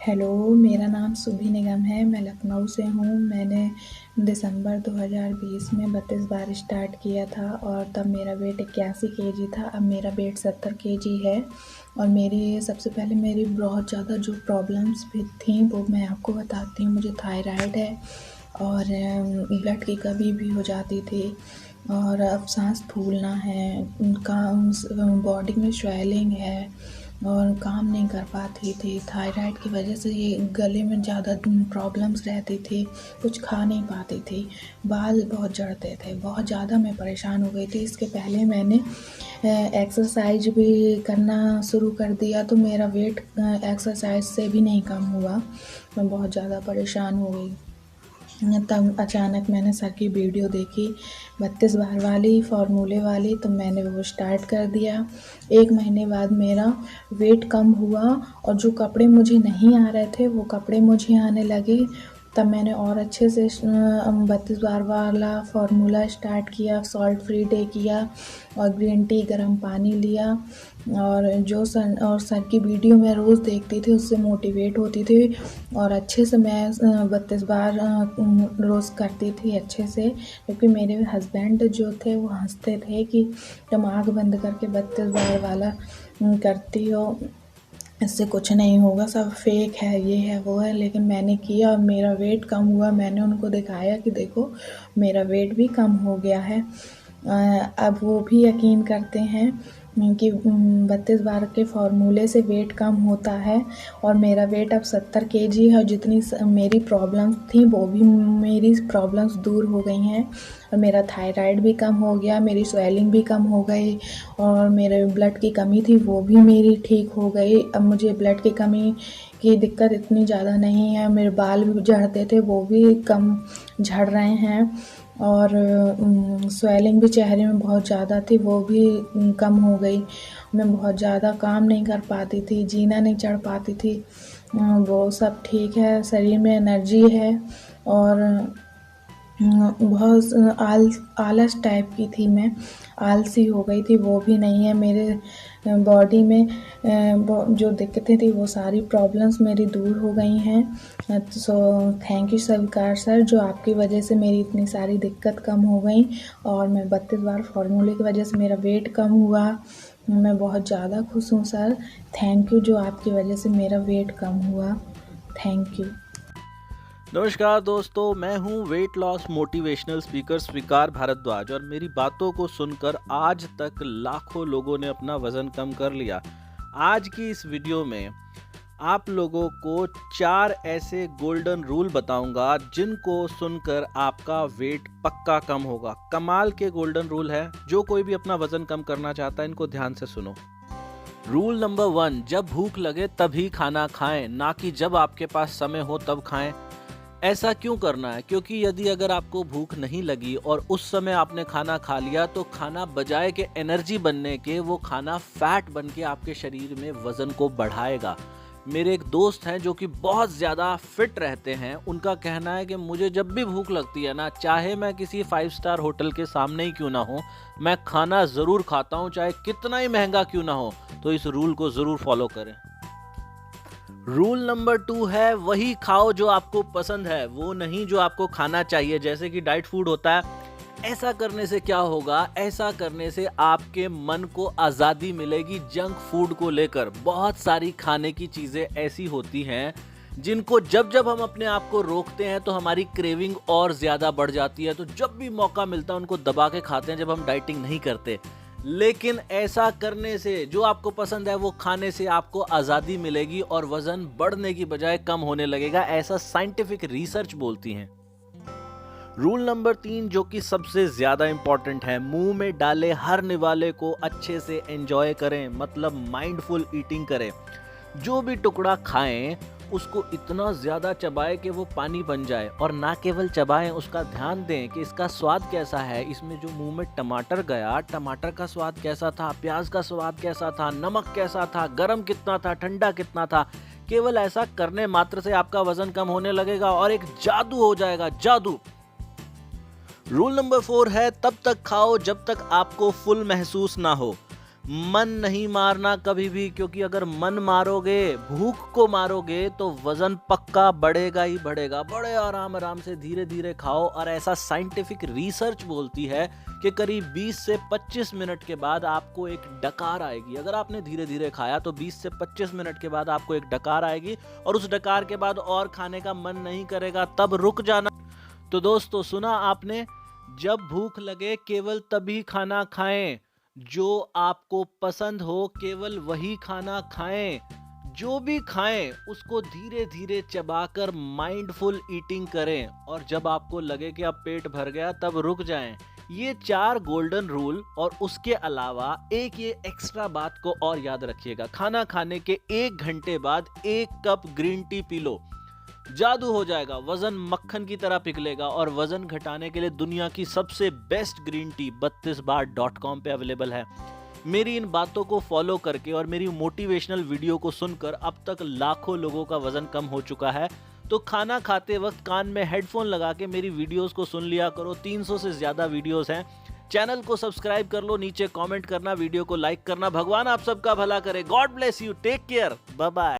Hello, मेरा नाम सुभी निगम है। मैं लखनऊ से हूँ। मैंने दिसंबर 2020 में 32 बार स्टार्ट किया था और तब मेरा वेट 81 केजी था। अब मेरा वेट 70 केजी है। और सबसे पहले मेरी बहुत ज़्यादा जो प्रॉब्लम्स भी थी वो मैं आपको बताती हूँ। मुझे थायराइड है और ब्लड की कमी भी हो जाती थी और अब सांस फूलना है, काम बॉडी में स्वेलिंग है और काम नहीं कर पाती थी। थायराइड की वजह से ये गले में ज़्यादा प्रॉब्लम्स रहती थी, कुछ खा नहीं पाती थी, बाल बहुत झड़ते थे, बहुत ज़्यादा मैं परेशान हो गई थी। इसके पहले मैंने एक्सरसाइज भी करना शुरू कर दिया तो मेरा वेट एक्सरसाइज से भी नहीं कम हुआ। मैं बहुत ज़्यादा परेशान हो गई। तब अचानक मैंने सर की वीडियो देखी 32 बार वाली, फार्मूले वाली, तो मैंने वो स्टार्ट कर दिया। 1 महीने बाद मेरा वेट कम हुआ और जो कपड़े मुझे नहीं आ रहे थे वो कपड़े मुझे आने लगे। तब मैंने और अच्छे से 32 बार वाला फार्मूला स्टार्ट किया, सॉल्ट फ्री डे किया और ग्रीन टी, गर्म पानी लिया। और सर की वीडियो मैं रोज़ देखती थी, उससे मोटिवेट होती थी और अच्छे से मैं 32 बार रोज़ करती थी अच्छे से। क्योंकि मेरे हस्बैंड जो थे वो हंसते थे कि तुम आँख बंद करके 32 बार वाला करती हो, इससे कुछ नहीं होगा, सब फेक है, ये है वो है। लेकिन मैंने किया और मेरा वेट कम हुआ। मैंने उनको दिखाया कि देखो मेरा वेट भी कम हो गया है। अब वो भी यकीन करते हैं कि 32 बार के फार्मूले से वेट कम होता है और मेरा वेट अब 70 केजी है। जितनी मेरी प्रॉब्लम्स थी वो भी मेरी प्रॉब्लम्स दूर हो गई हैं और मेरा थायराइड भी कम हो गया, मेरी स्वेलिंग भी कम हो गई और मेरे ब्लड की कमी थी वो भी मेरी ठीक हो गई। अब मुझे ब्लड की कमी की दिक्कत इतनी ज़्यादा नहीं है। मेरे बाल भी झड़ते थे वो भी कम झड़ रहे हैं और स्वेलिंग भी चेहरे में बहुत ज़्यादा थी वो भी कम हो गई। मैं बहुत ज़्यादा काम नहीं कर पाती थी, जीना नहीं चढ़ पाती थी, वो सब ठीक है। शरीर में एनर्जी है और बहुत आलस टाइप की थी, मैं आलसी हो गई थी, वो भी नहीं है। मेरे बॉडी में जो दिक्कतें थी वो सारी प्रॉब्लम्स मेरी दूर हो गई हैं। सो थैंक यू स्वीकार सर, जो आपकी वजह से मेरी इतनी सारी दिक्कत कम हो गई और मैं 32 बार फार्मूले की वजह से मेरा वेट कम हुआ। मैं बहुत ज़्यादा खुश हूँ सर। थैंक यू, जो आपकी वजह से मेरा वेट कम हुआ। Thank you. नमस्कार दोस्तों, मैं हूं वेट लॉस मोटिवेशनल स्पीकर स्वीकार भारद्वाज और मेरी बातों को सुनकर आज तक लाखों लोगों ने अपना वजन कम कर लिया। आज की इस वीडियो में आप लोगों को 4 ऐसे गोल्डन रूल बताऊंगा जिनको सुनकर आपका वेट पक्का कम होगा। कमाल के गोल्डन रूल है, जो कोई भी अपना वजन कम करना चाहता है इनको ध्यान से सुनो। रूल नंबर 1, जब भूख लगे तभी खाना खाएं, ना कि जब आपके पास समय हो तब खाएं। ऐसा क्यों करना है? क्योंकि यदि अगर आपको भूख नहीं लगी और उस समय आपने खाना खा लिया तो खाना बजाय के एनर्जी बनने के वो खाना फैट बन के आपके शरीर में वजन को बढ़ाएगा। मेरे एक दोस्त हैं जो कि बहुत ज़्यादा फिट रहते हैं। उनका कहना है कि मुझे जब भी भूख लगती है ना, चाहे मैं किसी 5 स्टार होटल के सामने ही क्यों ना हो, मैं खाना ज़रूर खाता हूँ, चाहे कितना ही महंगा क्यों ना हो। तो इस रूल को ज़रूर फॉलो करें। रूल नंबर 2 है, वही खाओ जो आपको पसंद है, वो नहीं जो आपको खाना चाहिए, जैसे कि डाइट फूड होता है। ऐसा करने से क्या होगा? ऐसा करने से आपके मन को आज़ादी मिलेगी जंक फूड को लेकर। बहुत सारी खाने की चीज़ें ऐसी होती हैं जिनको जब जब हम अपने आप को रोकते हैं तो हमारी क्रेविंग और ज़्यादा बढ़ जाती है। तो जब भी मौका मिलता है उनको दबा के खाते हैं जब हम डाइटिंग नहीं करते। लेकिन ऐसा करने से, जो आपको पसंद है वो खाने से आपको आज़ादी मिलेगी और वजन बढ़ने की बजाय कम होने लगेगा, ऐसा साइंटिफिक रिसर्च बोलती हैं। रूल नंबर 3, जो कि सबसे ज्यादा इंपॉर्टेंट है, मुंह में डाले हर निवाले को अच्छे से एंजॉय करें, मतलब माइंडफुल ईटिंग करें। जो भी टुकड़ा खाएं उसको इतना ज्यादा चबाएं कि वो पानी बन जाए, और ना केवल चबाएं, उसका ध्यान दें कि इसका स्वाद कैसा है। इसमें जो मुंह में टमाटर गया, टमाटर का स्वाद कैसा था, प्याज का स्वाद कैसा था, नमक कैसा था, गरम कितना था, ठंडा कितना था। केवल ऐसा करने मात्र से आपका वजन कम होने लगेगा और एक जादू हो जाएगा, जादू। रूल नंबर 4 है, तब तक खाओ जब तक आपको फुल महसूस ना हो। मन नहीं मारना कभी भी, क्योंकि अगर मन मारोगे, भूख को मारोगे, तो वजन पक्का बढ़ेगा ही बढ़ेगा। बड़े आराम आराम से धीरे धीरे खाओ। और ऐसा साइंटिफिक रिसर्च बोलती है कि करीब 20 से 25 मिनट के बाद आपको एक डकार आएगी। अगर आपने धीरे धीरे खाया तो 20 से 25 मिनट के बाद आपको एक डकार आएगी, और उस डकार के बाद और खाने का मन नहीं करेगा, तब रुक जाना। तो दोस्तों, सुना आपने, जब भूख लगे केवल तभी खाना खाएं, जो आपको पसंद हो केवल वही खाना खाएं। जो भी खाएं उसको धीरे धीरे चबाकर माइंडफुल ईटिंग करें, और जब आपको लगे कि अब पेट भर गया तब रुक जाएं। ये 4 गोल्डन रूल, और उसके अलावा एक ये एक्स्ट्रा बात को और याद रखिएगा, खाना खाने के 1 घंटे बाद 1 cup green tea P low. जादू हो जाएगा, वजन मक्खन की तरह पिघलेगा। और वजन घटाने के लिए दुनिया की सबसे बेस्ट ग्रीन टी 32bar.com पे अवेलेबल है। मेरी इन बातों को फॉलो करके और मेरी मोटिवेशनल वीडियो को सुनकर अब तक लाखों लोगों का वजन कम हो चुका है। तो खाना खाते वक्त कान में हेडफोन लगा के मेरी वीडियोस को सुन लिया करो। 300 से ज्यादा वीडियोस हैं। चैनल को सब्सक्राइब कर लो, नीचे कमेंट करना, वीडियो को लाइक करना। भगवान आप सबका भला करे। God bless you, take care, bye bye.